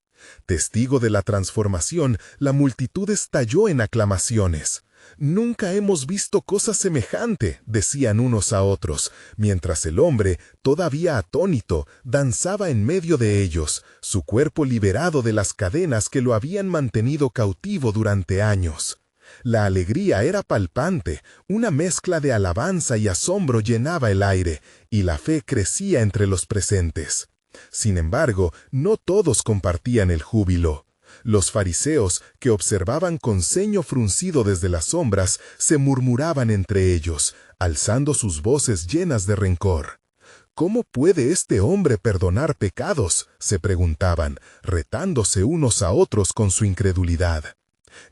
Speaker 1: Testigo de la transformación, la multitud estalló en aclamaciones. «Nunca hemos visto cosa semejante», decían unos a otros, mientras el hombre, todavía atónito, danzaba en medio de ellos, su cuerpo liberado de las cadenas que lo habían mantenido cautivo durante años. La alegría era palpante, una mezcla de alabanza y asombro llenaba el aire, y la fe crecía entre los presentes. Sin embargo, no todos compartían el júbilo. Los fariseos, que observaban con ceño fruncido desde las sombras, se murmuraban entre ellos, alzando sus voces llenas de rencor. «¿Cómo puede este hombre perdonar pecados?», se preguntaban, retándose unos a otros con su incredulidad.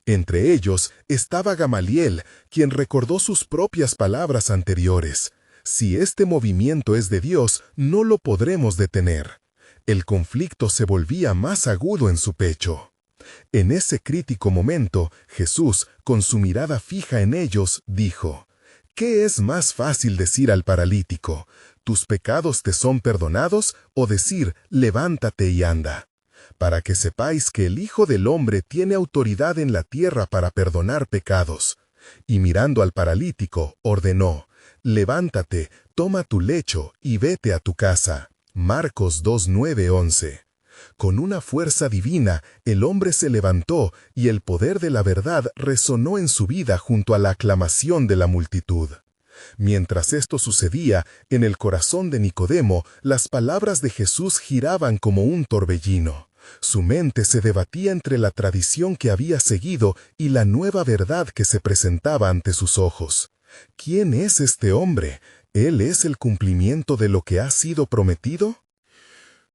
Speaker 1: Entre ellos estaba Gamaliel, quien recordó sus propias palabras anteriores. «Si este movimiento es de Dios, no lo podremos detener». El conflicto se volvía más agudo en su pecho. En ese crítico momento, Jesús, con su mirada fija en ellos, dijo: «¿Qué es más fácil decir al paralítico, tus pecados te son perdonados, o decir, levántate y anda? Para que sepáis que el Hijo del Hombre tiene autoridad en la tierra para perdonar pecados». Y mirando al paralítico, ordenó: «Levántate, toma tu lecho y vete a tu casa». Marcos 2:9-11. Con una fuerza divina, el hombre se levantó y el poder de la verdad resonó en su vida junto a la aclamación de la multitud. Mientras esto sucedía, en el corazón de Nicodemo, las palabras de Jesús giraban como un torbellino. Su mente se debatía entre la tradición que había seguido y la nueva verdad que se presentaba ante sus ojos. ¿Quién es este hombre? ¿Él es el cumplimiento de lo que ha sido prometido?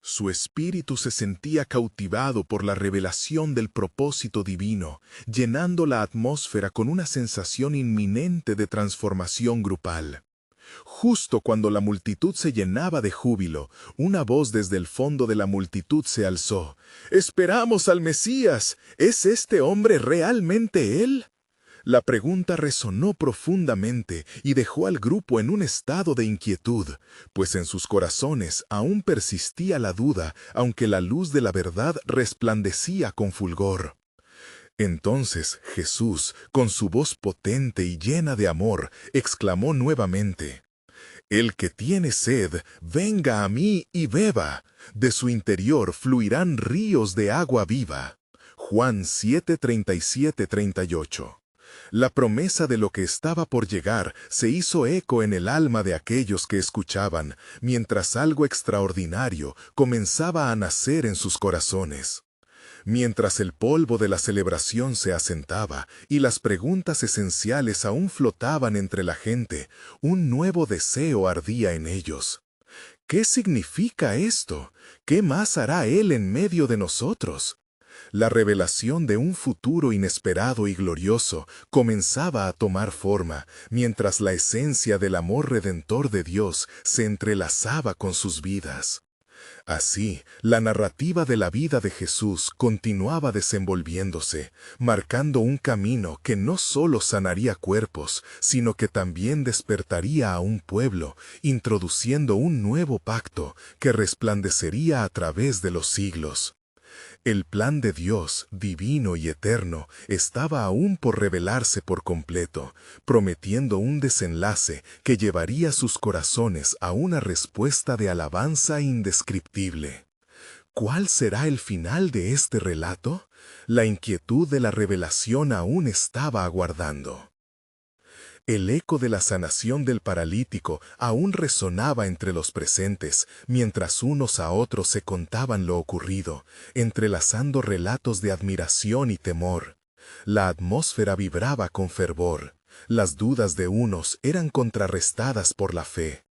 Speaker 3: Su espíritu se sentía cautivado por la revelación del propósito divino, llenando la atmósfera con una sensación inminente de transformación grupal. Justo cuando la multitud se llenaba de júbilo, una voz desde el fondo de la multitud se alzó: «¡Esperamos al Mesías! ¿Es este hombre realmente él?». La pregunta resonó profundamente y dejó al grupo en un estado de inquietud, pues en sus corazones aún persistía la duda, aunque la luz de la verdad resplandecía con fulgor. Entonces Jesús, con su voz potente y llena de amor, exclamó nuevamente: El que tiene sed, venga a mí y beba. De su interior fluirán ríos de agua viva. Juan 7:37-38. La promesa de lo que estaba por llegar se hizo eco en el alma de aquellos que escuchaban, mientras algo extraordinario comenzaba a nacer en sus corazones. Mientras el polvo de la celebración se asentaba y las preguntas esenciales aún flotaban entre la gente, un nuevo deseo ardía en ellos. ¿Qué significa esto? ¿Qué más hará Él en medio de nosotros? La revelación de un futuro inesperado y glorioso comenzaba a tomar forma, mientras la esencia del amor redentor de Dios se entrelazaba con sus vidas. Así, la narrativa de la vida de Jesús continuaba desenvolviéndose, marcando un camino que no solo sanaría cuerpos, sino que también despertaría a un pueblo, introduciendo un nuevo pacto que resplandecería a través de los siglos. El plan de Dios, divino y eterno, estaba aún por revelarse por completo, prometiendo un desenlace que llevaría sus corazones a una respuesta de alabanza indescriptible. ¿Cuál será el final de este relato? La inquietud de la revelación aún estaba aguardando. El eco de la sanación del paralítico aún resonaba entre los presentes, mientras unos a otros se contaban lo ocurrido, entrelazando relatos de admiración y temor. La atmósfera vibraba con fervor. Las dudas de unos eran contrarrestadas por la fe.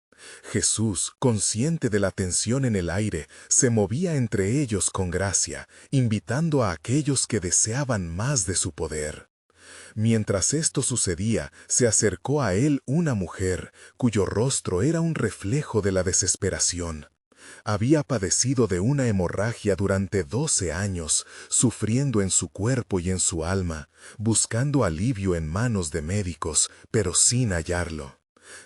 Speaker 3: Jesús, consciente de la tensión en el aire, se movía entre ellos con gracia, invitando a aquellos que deseaban más de su poder. Mientras esto sucedía, se acercó a él una mujer, cuyo rostro era un reflejo de la desesperación. Había padecido de una hemorragia durante 12 años, sufriendo en su cuerpo y en su alma, buscando alivio en manos de médicos, pero sin hallarlo.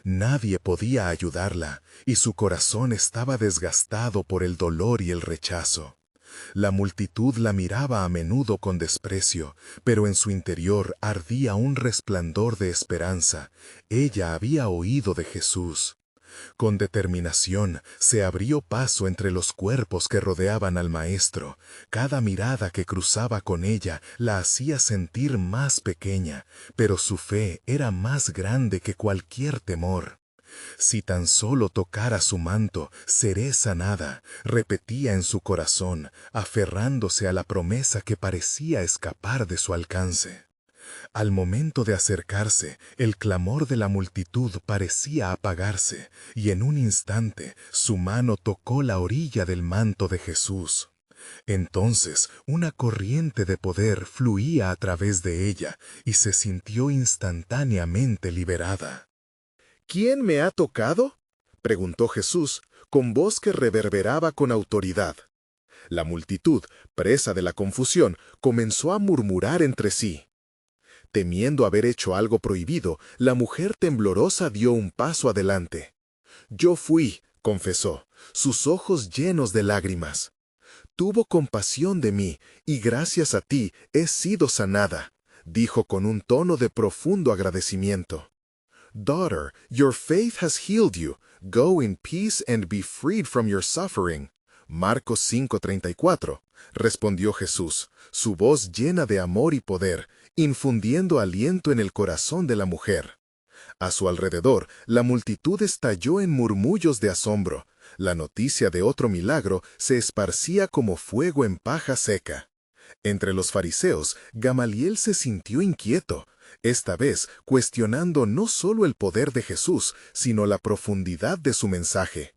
Speaker 3: Nadie podía ayudarla, y su corazón estaba desgastado por el dolor y el rechazo. La multitud la miraba a menudo con desprecio, pero en su interior ardía un resplandor de esperanza. Ella había oído de Jesús. Con determinación se abrió paso entre los cuerpos que rodeaban al Maestro. Cada mirada que cruzaba con ella la hacía sentir más pequeña, pero su fe era más grande que cualquier temor. Si tan solo tocara su manto, seré sanada, repetía en su corazón, aferrándose a la promesa que parecía escapar de su alcance. Al momento de acercarse, el clamor de la multitud parecía apagarse, y en un instante su mano tocó la orilla del manto de Jesús. Entonces una corriente de poder fluía a través de ella, y se sintió instantáneamente liberada.
Speaker 1: ¿Quién me ha tocado?, preguntó Jesús, con voz que reverberaba con autoridad. La multitud, presa de la confusión, comenzó a murmurar entre sí. Temiendo haber hecho algo prohibido, la mujer temblorosa dio un paso adelante. «Yo fui», confesó, sus ojos llenos de lágrimas. «Tuvo compasión de mí, y gracias a ti he sido sanada», dijo con un tono de profundo agradecimiento. «Daughter, your faith has healed you. Go in peace and be freed from your suffering». Marcos 5:34, respondió Jesús, su voz llena de amor y poder, infundiendo aliento en el corazón de la mujer. A su alrededor, la multitud estalló en murmullos de asombro. La noticia de otro milagro se esparcía como fuego en paja seca. Entre los fariseos, Gamaliel se sintió inquieto, esta vez cuestionando no solo el poder de Jesús, sino la profundidad de su mensaje.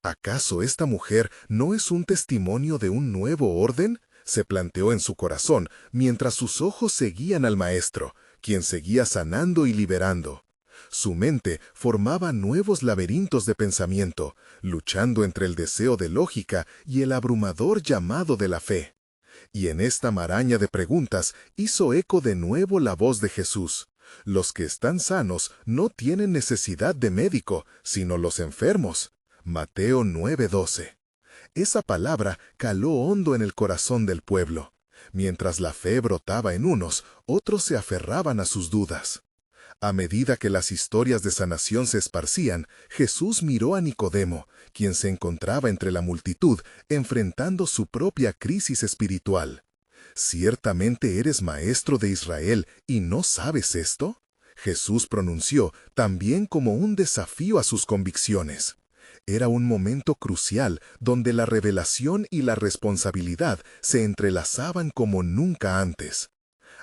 Speaker 1: ¿Acaso esta mujer no es un testimonio de un nuevo orden?, se planteó en su corazón, mientras sus ojos seguían al Maestro, quien seguía sanando y liberando. Su mente formaba nuevos laberintos de pensamiento, luchando entre el deseo de lógica y el abrumador llamado de la fe. Y en esta maraña de preguntas hizo eco de nuevo la voz de Jesús. Los que están sanos no tienen necesidad de médico, sino los enfermos. Mateo 9:12. Esa palabra caló hondo en el corazón del pueblo. Mientras la fe brotaba en unos, otros se aferraban a sus dudas.
Speaker 3: A medida que las historias de sanación se esparcían, Jesús miró a Nicodemo, quien se encontraba entre la multitud, enfrentando su propia crisis espiritual. ¿Ciertamente eres maestro de Israel y no sabes esto? Jesús pronunció también como un desafío a sus convicciones. Era un momento crucial donde la revelación y la responsabilidad se entrelazaban como nunca antes.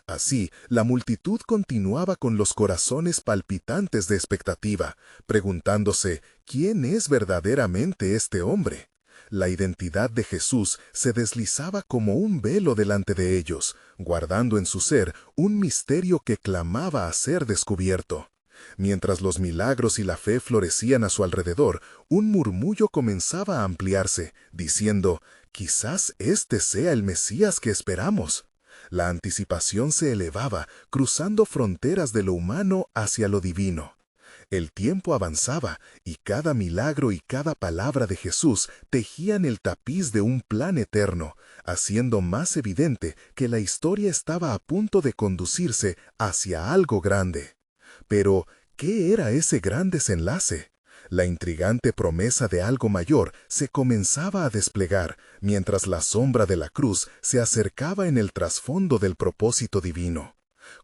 Speaker 3: Así, la multitud continuaba con los corazones palpitantes de expectativa, preguntándose, ¿quién es verdaderamente este hombre? La identidad de Jesús se deslizaba como un velo delante de ellos, guardando en su ser un misterio que clamaba a ser descubierto. Mientras los milagros y la fe florecían a su alrededor, un murmullo comenzaba a ampliarse, diciendo, «Quizás este sea el Mesías que esperamos». La anticipación se elevaba, cruzando fronteras de lo humano hacia lo divino. El tiempo avanzaba, y cada milagro y cada palabra de Jesús tejían el tapiz de un plan eterno, haciendo más evidente que la historia estaba a punto de conducirse hacia algo grande. Pero, ¿qué era ese gran desenlace? La intrigante promesa de algo mayor se comenzaba a desplegar, mientras la sombra de la cruz se acercaba en el trasfondo del propósito divino.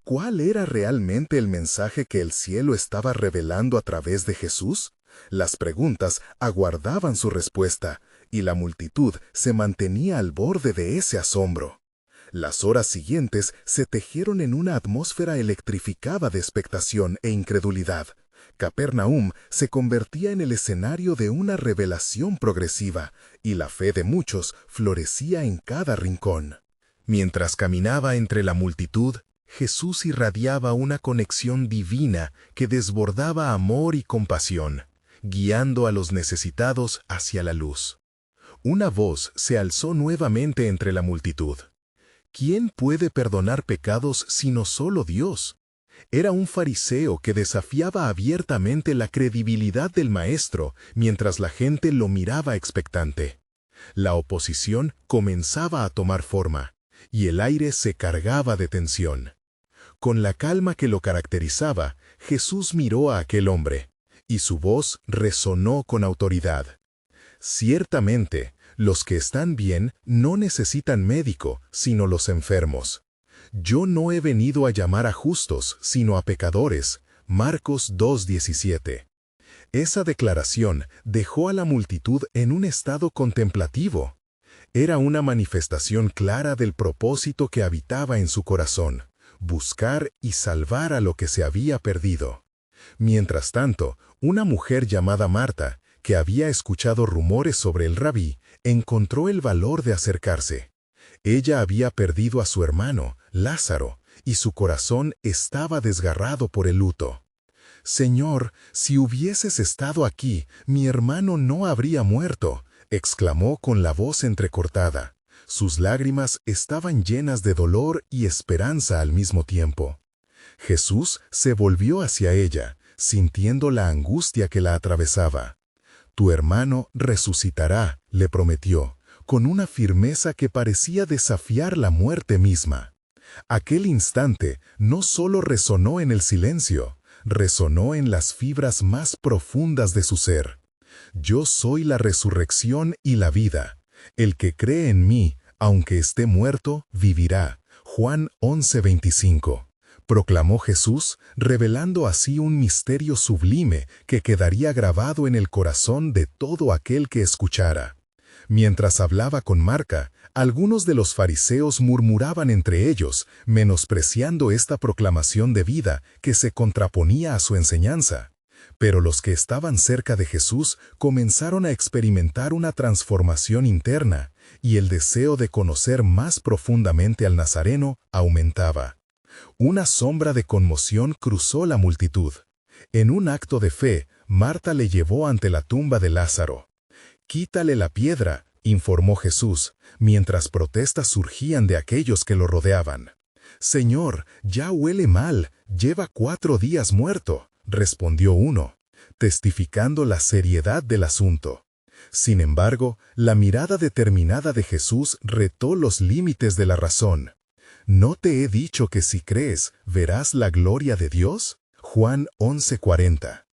Speaker 3: ¿Cuál era realmente el mensaje que el cielo estaba revelando a través de Jesús? Las preguntas aguardaban su respuesta, y la multitud se mantenía al borde de ese asombro. Las horas siguientes se tejieron en una atmósfera electrificada de expectación e incredulidad. Capernaum se convertía en el escenario de una revelación progresiva, y la fe de muchos florecía en cada rincón. Mientras caminaba entre la multitud, Jesús irradiaba una conexión divina que desbordaba amor y compasión, guiando a los necesitados hacia la luz. Una voz se alzó nuevamente entre la multitud. ¿Quién puede perdonar pecados sino solo Dios? Era un fariseo que desafiaba abiertamente la credibilidad del maestro mientras la gente lo miraba expectante. La oposición comenzaba a tomar forma, y el aire se cargaba de tensión. Con la calma que lo caracterizaba, Jesús miró a aquel hombre, y su voz resonó con autoridad. Ciertamente, los que están bien no necesitan médico, sino los enfermos. Yo no he venido a llamar a justos, sino a pecadores. Marcos 2:17. Esa declaración dejó a la multitud en un estado contemplativo. Era una manifestación clara del propósito que habitaba en su corazón: buscar y salvar a lo que se había perdido. Mientras tanto, una mujer llamada Marta, que había escuchado rumores sobre el rabí, encontró el valor de acercarse. Ella había perdido a su hermano, Lázaro, y su corazón estaba desgarrado por el luto. «Señor, si hubieses estado aquí, mi hermano no habría muerto», exclamó con la voz entrecortada. Sus lágrimas estaban llenas de dolor y esperanza al mismo tiempo. Jesús se volvió hacia ella, sintiendo la angustia que la atravesaba. «Tu hermano resucitará», le prometió, con una firmeza que parecía desafiar la muerte misma. Aquel instante no solo resonó en el silencio, resonó en las fibras más profundas de su ser. «Yo soy la resurrección y la vida. El que cree en mí, aunque esté muerto, vivirá». Juan 11:25. Proclamó Jesús, revelando así un misterio sublime que quedaría grabado en el corazón de todo aquel que escuchara. Mientras hablaba con Marta, algunos de los fariseos murmuraban entre ellos, menospreciando esta proclamación de vida que se contraponía a su enseñanza. Pero los que estaban cerca de Jesús comenzaron a experimentar una transformación interna, y el deseo de conocer más profundamente al Nazareno aumentaba. Una sombra de conmoción cruzó la multitud. En un acto de fe, Marta le llevó ante la tumba de Lázaro. «Quítale la piedra», informó Jesús, mientras protestas surgían de aquellos que lo rodeaban. «Señor, ya huele mal, lleva 4 días muerto», respondió uno, testificando la seriedad del asunto. Sin embargo, la mirada determinada de Jesús retó los límites de la razón. «¿No te he dicho que si crees, verás la gloria de Dios?».
Speaker 2: Juan 11:40.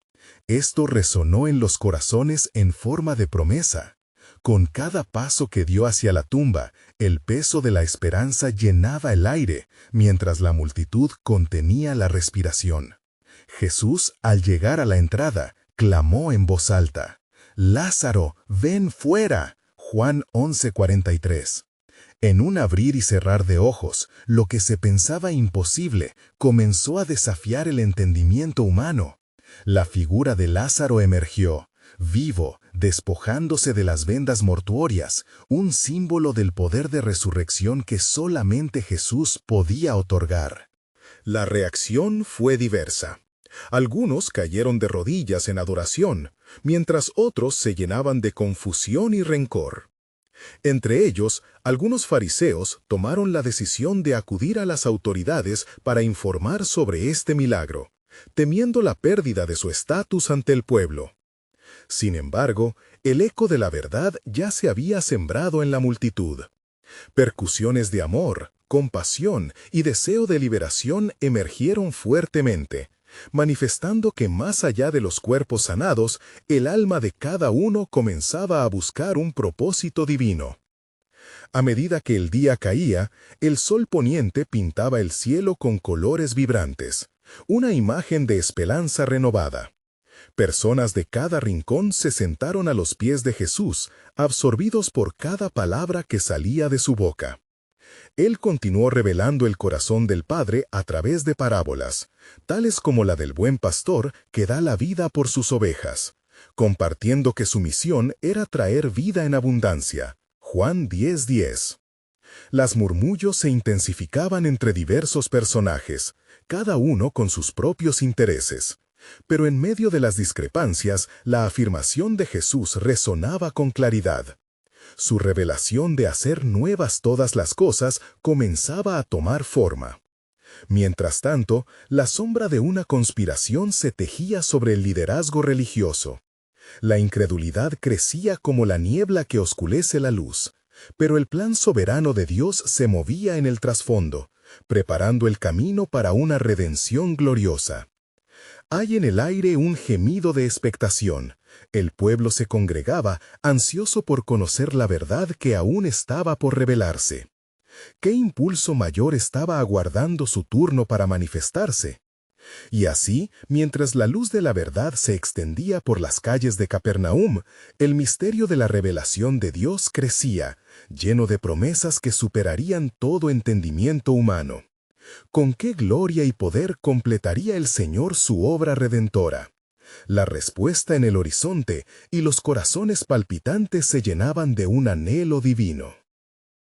Speaker 2: Esto resonó en los corazones en forma de promesa. Con cada paso que dio hacia la tumba, el peso de la esperanza llenaba el aire, mientras la multitud contenía la respiración. Jesús, al llegar a la entrada, clamó en voz alta: «Lázaro, ven fuera». Juan 11:43. En un abrir y cerrar de ojos, lo que se pensaba imposible comenzó a desafiar el entendimiento humano. La figura de Lázaro emergió, vivo, despojándose de las vendas mortuorias, un símbolo del poder de resurrección que solamente Jesús podía otorgar.
Speaker 3: La reacción fue diversa. Algunos cayeron de rodillas en adoración, mientras otros se llenaban de confusión y rencor. Entre ellos, algunos fariseos tomaron la decisión de acudir a las autoridades para informar sobre este milagro, temiendo la pérdida de su estatus ante el pueblo. Sin embargo, el eco de la verdad ya se había sembrado en la multitud. Percusiones de amor, compasión y deseo de liberación emergieron fuertemente, manifestando que más allá de los cuerpos sanados, el alma de cada uno comenzaba a buscar un propósito divino. A medida que el día caía, el sol poniente pintaba el cielo con colores vibrantes, una imagen de esperanza renovada. Personas de cada rincón se sentaron a los pies de Jesús, absorbidos por cada palabra que salía de su boca. Él continuó revelando el corazón del Padre a través de parábolas, tales como la del buen pastor que da la vida por sus ovejas, compartiendo que su misión era traer vida en abundancia. Juan 10:10. Las murmullos se intensificaban entre diversos personajes, cada uno con sus propios intereses. Pero en medio de las discrepancias, la afirmación de Jesús resonaba con claridad. Su revelación de hacer nuevas todas las cosas comenzaba a tomar forma. Mientras tanto, la sombra de una conspiración se tejía sobre el liderazgo religioso. La incredulidad crecía como la niebla que oscurece la luz, pero el plan soberano de Dios se movía en el trasfondo, preparando el camino para una redención gloriosa. Hay en el aire un gemido de expectación. El pueblo se congregaba, ansioso por conocer la verdad que aún estaba por revelarse. ¿Qué impulso mayor estaba aguardando su turno para manifestarse? Y así, mientras la luz de la verdad se extendía por las calles de Capernaum, el misterio de la revelación de Dios crecía, lleno de promesas que superarían todo entendimiento humano. ¿Con qué gloria y poder completaría el Señor su obra redentora? La respuesta en el horizonte, y los corazones palpitantes se llenaban de un anhelo divino.